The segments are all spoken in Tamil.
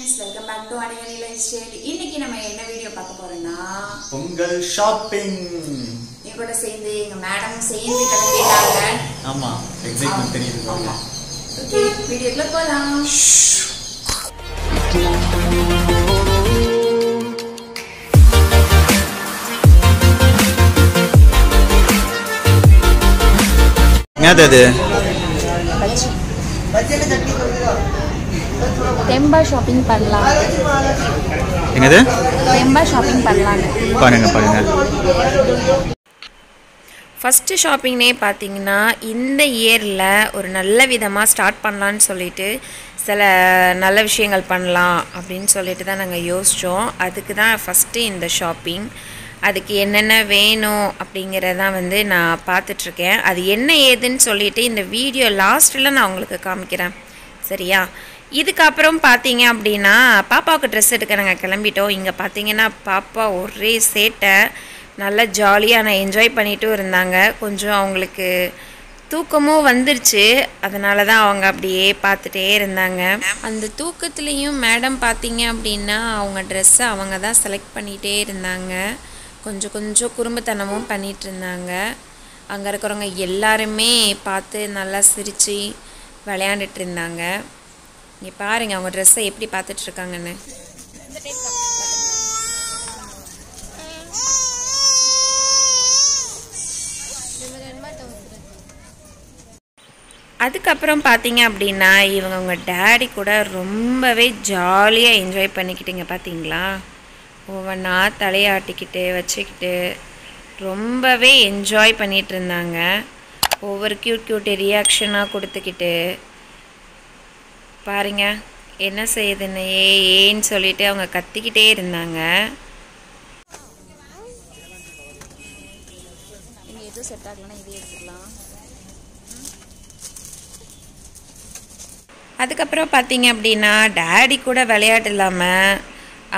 friends, welcome back to Anivani Lifestyle. இன்னைக்கு நம்ம என்ன வீடியோ பார்க்க போறோம்னா பொங்கல் ஷாப்பிங். நீங்க கூட சேர்ந்து எங்க மேடம் சேர்ந்து கிளம்பிட்டாங்க. ஆமா, எக்ஸைட்மென்ட் தெரியுது. ஆமா. ஓகே, வீடியோக்குள்ள போலாம். என்னது? தெம்பா ஷாப்பிங் பண்ணலாம். என்னது? தெம்பா ஷாப்பிங் பண்ணலாம். பாருங்க. ஃபஸ்ட்டு ஷாப்பிங்னே பார்த்தீங்கன்னா இந்த இயரில் ஒரு நல்ல விதமாக ஸ்டார்ட் பண்ணலான்னு சொல்லிட்டு சில நல்ல விஷயங்கள் பண்ணலாம் அப்படின்னு சொல்லிட்டு தான் நாங்கள் யோசித்தோம். அதுக்கு தான் ஃபஸ்ட்டு இந்த ஷாப்பிங். அதுக்கு என்னென்ன வேணும் அப்படிங்கிறதான் வந்து நான் பார்த்துட்ருக்கேன். அது என்ன ஏதுன்னு சொல்லிவிட்டு இந்த வீடியோ லாஸ்ட்டில் நான் உங்களுக்கு காமிக்கிறேன், சரியா? இதுக்கப்புறம் பார்த்தீங்க அப்படின்னா பாப்பாவுக்கு ட்ரெஸ் எடுக்க நாங்கள் கிளம்பிட்டோம். இங்கே பார்த்தீங்கன்னா பாப்பா ஒரே சேட்டை, நல்லா ஜாலியாக நான் என்ஜாய் பண்ணிட்டும் இருந்தாங்க. கொஞ்சம் அவங்களுக்கு தூக்கமும் வந்துருச்சு, அதனால தான் அவங்க அப்படியே பார்த்துட்டே இருந்தாங்க. அந்த தூக்கத்துலேயும் மேடம் பார்த்தீங்க அப்படின்னா அவங்க ட்ரெஸ்ஸை அவங்க தான் செலக்ட் பண்ணிகிட்டே இருந்தாங்க. கொஞ்சம் குறும்புத்தனமும் பண்ணிகிட்டு இருந்தாங்க. அங்கே இருக்கிறவங்க எல்லாருமே பார்த்து நல்லா சிரித்து விளையாண்டுட்டு இருந்தாங்க. இங்கே பாருங்கள் அவங்க ட்ரெஸ்ஸை எப்படி பார்த்துட்ருக்காங்கன்னு. அதுக்கப்புறம் பார்த்தீங்க அப்படின்னா இவங்க அவங்க டேடி கூட ரொம்பவே ஜாலியாக என்ஜாய் பண்ணிக்கிட்டீங்க. பார்த்தீங்களா, ஒவ்வொன்றா தலையாட்டிக்கிட்டு வச்சுக்கிட்டு ரொம்பவே என்ஜாய் பண்ணிகிட்டு இருந்தாங்க. ஒவ்வொரு க்யூட் ரியாக்ஷனாக கொடுத்துக்கிட்டு பாருங்க என்ன செய்யுதுன்னு ஏன்னு சொல்லிட்டு அவங்க கத்திக்கிட்டே இருந்தாங்க. இங்கே எதுவும் செட் ஆகலன்னா இதே எடுத்துக்கலாம். அதுக்கப்புறம் பார்த்தீங்க அப்படின்னா டேடி கூட விளையாட்டு இல்லாமல்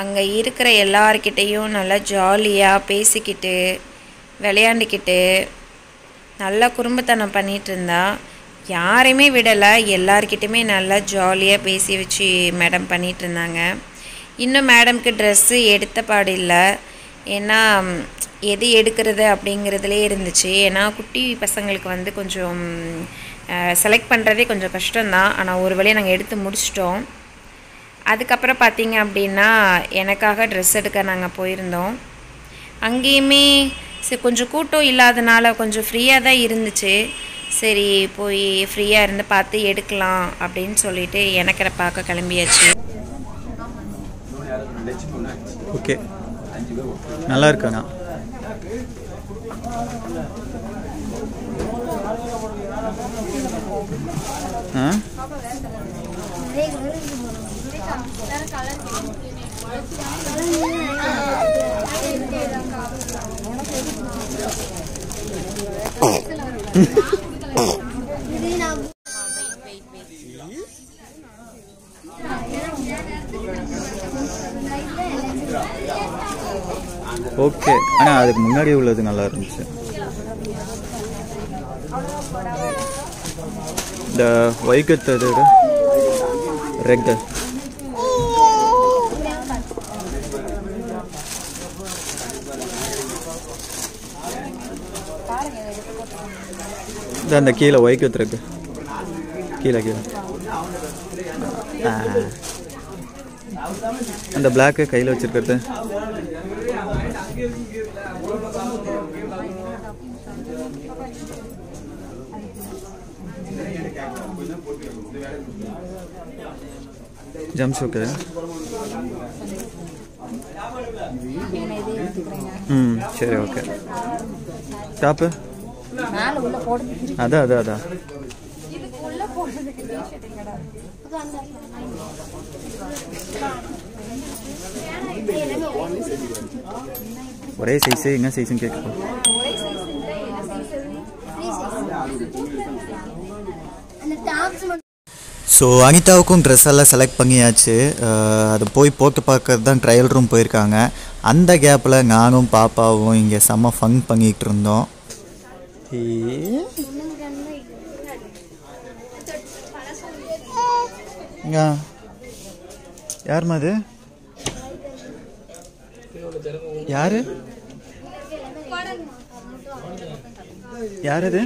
அங்கே இருக்கிற எல்லார்கிட்டையும் நல்லா ஜாலியாக பேசிக்கிட்டு விளையாண்டுக்கிட்டு நல்லா குறும்புத்தனம் பண்ணிகிட்டு இருந்தா. யாரையுமே விடலை, எல்லார்கிட்டையுமே நல்லா ஜாலியாக பேசி வச்சு மேடம் பண்ணிகிட்டு இருந்தாங்க. இன்னும் மேடம்க்கு ட்ரெஸ்ஸு எடுத்த பாடு இல்லை, ஏன்னா எது எடுக்கிறது அப்படிங்கிறதுலே இருந்துச்சு. ஏன்னா குட்டி பசங்களுக்கு வந்து கொஞ்சம் செலக்ட் பண்ணுறதே கொஞ்சம் கஷ்டம்தான். ஆனால் ஒரு வழியாக நாங்கள் எடுத்து முடிச்சிட்டோம். அதுக்கப்புறம் பார்த்தீங்க அப்படின்னா எனக்காக ட்ரெஸ் எடுக்க நாங்கள் போயிருந்தோம். அங்கேயுமே கொஞ்சம் கூட்டம் இல்லாதனால கொஞ்சம் ஃப்ரீயாக தான் இருந்துச்சு. சரி போய் ஃப்ரீயாக இருந்து பார்த்து எடுக்கலாம் அப்படின்னு சொல்லிட்டு எனக்கு பார்க்க கிளம்பியாச்சு. ஓகே, நல்லா இருக்காண்ணா. ஓகே, ஆனால் அதுக்கு முன்னாடி உள்ளது நல்லா இருந்துச்சு. இந்த வைக்கத்தது ரெட் அந்த கீழே வைக்கத்து இருக்கு, கீழே அந்த பிளாக்கு கையில் வச்சிருக்கிறது. ஜம்ப் ஷூக்கு. சரி, ஓகே. டாப்பு அதான் ஒரே சைஸு. என்ன சைஸுன்னு கேட்கப்போம். ஸோ அனிதாவுக்கும் ட்ரெஸ் எல்லாம் செலக்ட் பண்ணியாச்சு. அது போய் போட்டு பார்க்கறது தான் ட்ரையல் ரூம் போயிருக்காங்க. அந்த கேப்பில் நானும் பாப்பாவும் இங்கே செம்ம ஃபன் பண்ணிகிட்டு இருந்தோம். யாருமா அது? யாரு யார் அது?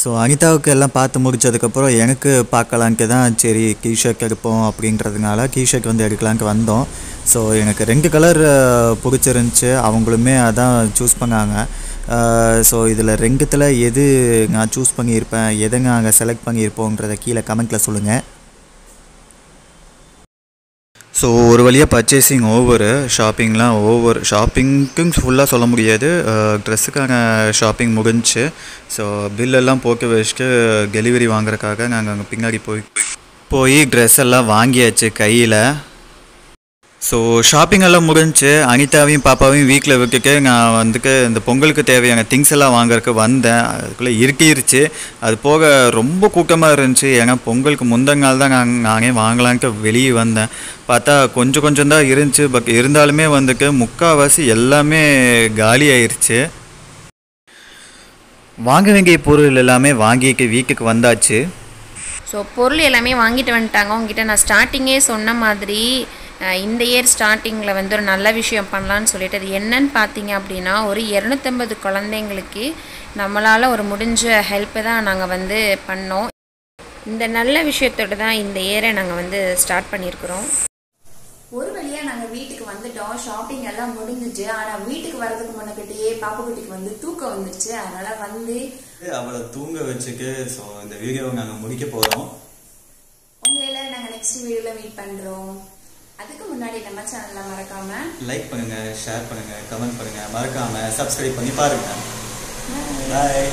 ஸோ அனிதாவுக்கு எல்லாம் பார்த்து முடிச்சதுக்கப்புறம் எனக்கு பார்க்கலான்ட்டு தான் சரி கீஷர்ட் எடுப்போம் அப்படின்றதுனால கீஷர்ட் வந்து எடுக்கலான்ட்டு வந்தோம். ஸோ எனக்கு 2 கலர் பிடிச்சிருந்துச்சி, அவங்களுமே அதான் சூஸ் பண்ணாங்க. ஸோ இதில் 2த்தில் எது நான் சூஸ் பண்ணியிருப்பேன், எதை நாங்கள் செலக்ட் பண்ணியிருப்போன்றதை கீழே கமெண்ட்டில் சொல்லுங்கள். ஸோ ஒரு வழியாக பர்ச்சேசிங் ஷாப்பிங்க்கும் ஃபுல்லாக சொல்ல முடியாது, ட்ரெஸ்ஸுக்கான ஷாப்பிங் முடிஞ்சிச்சு. ஸோ பில்லெல்லாம் போட்டு வச்சுட்டு டெலிவரி வாங்குறதுக்காக நாங்கள் அங்கே பின்னாடி போய் ட்ரெஸ் எல்லாம் வாங்கியாச்சு கையில். ஸோ ஷாப்பிங் எல்லாம் முடிஞ்சு அனிதாவையும் பாப்பாவையும் வீட்டில் விட்டுட்டு நான் வந்துட்டு இந்த பொங்கலுக்கு தேவையான திங்ஸ் எல்லாம் வாங்குறதுக்கு வந்தேன். அதுக்குள்ளே இருக்கிருச்சு. அது போக ரொம்ப கூட்டமாக இருந்துச்சு. ஏன்னா பொங்கலுக்கு முந்தின நாள் தான் நானே வாங்கலான்ட்டு வெளியே வந்தேன். பார்த்தா கொஞ்சம் தான் இருந்துச்சு. பட் இருந்தாலுமே வந்துட்டு முக்கால்வாசி எல்லாமே காலி ஆயிடுச்சு. வாங்க வேண்டிய பொருள் எல்லாமே வாங்கிட்டு வீட்டுக்கு வந்தாச்சு. ஸோ பொருள் எல்லாமே வாங்கிட்டு வந்துட்டாங்க. உங்ககிட்ட நான் ஸ்டார்டிங்கே சொன்ன மாதிரி இந்த இயர் ஸ்டார்டிங்கில் வந்து ஒரு நல்ல விஷயம் பண்ணலான்னு சொல்லிட்டு அது என்னன்னு பார்த்தீங்க அப்படின்னா ஒரு 250 குழந்தைங்களுக்கு நம்மளால் ஒரு முடிஞ்ச ஹெல்ப்பை தான் நாங்கள் வந்து பண்ணோம். இந்த நல்ல விஷயத்தோடு தான் இந்த இயரை நாங்கள் வந்து ஸ்டார்ட் பண்ணியிருக்கிறோம். ஒரு வழியாக நாங்கள் வீட்டுக்கு வந்துட்டோம். ஷாப்பிங் எல்லாம் முடிஞ்சிச்சு. ஆனால் வீட்டுக்கு வர்றதுக்கு முன்னக்கிட்டேயே பாப்பாக்குட்டிக்கு வந்து தூக்கம் வந்துச்சு. அதனால் வந்து அவளை தூங்க வச்சுட்டு ஸோ இந்த வீடியோவை நாங்கள் முடிக்க போகிறோம். உங்களை நாங்கள் நெக்ஸ்ட் வீடியோவில் மீட் பண்ணுறோம். அதுக்கு முன்னாடி நம்ம சேனலை மறக்காம லைக் பண்ணுங்க, ஷேர் பண்ணுங்க, கமெண்ட் பண்ணுங்க, மறக்காம சப்ஸ்கிரைப் பண்ணி பாருங்க. பாய்.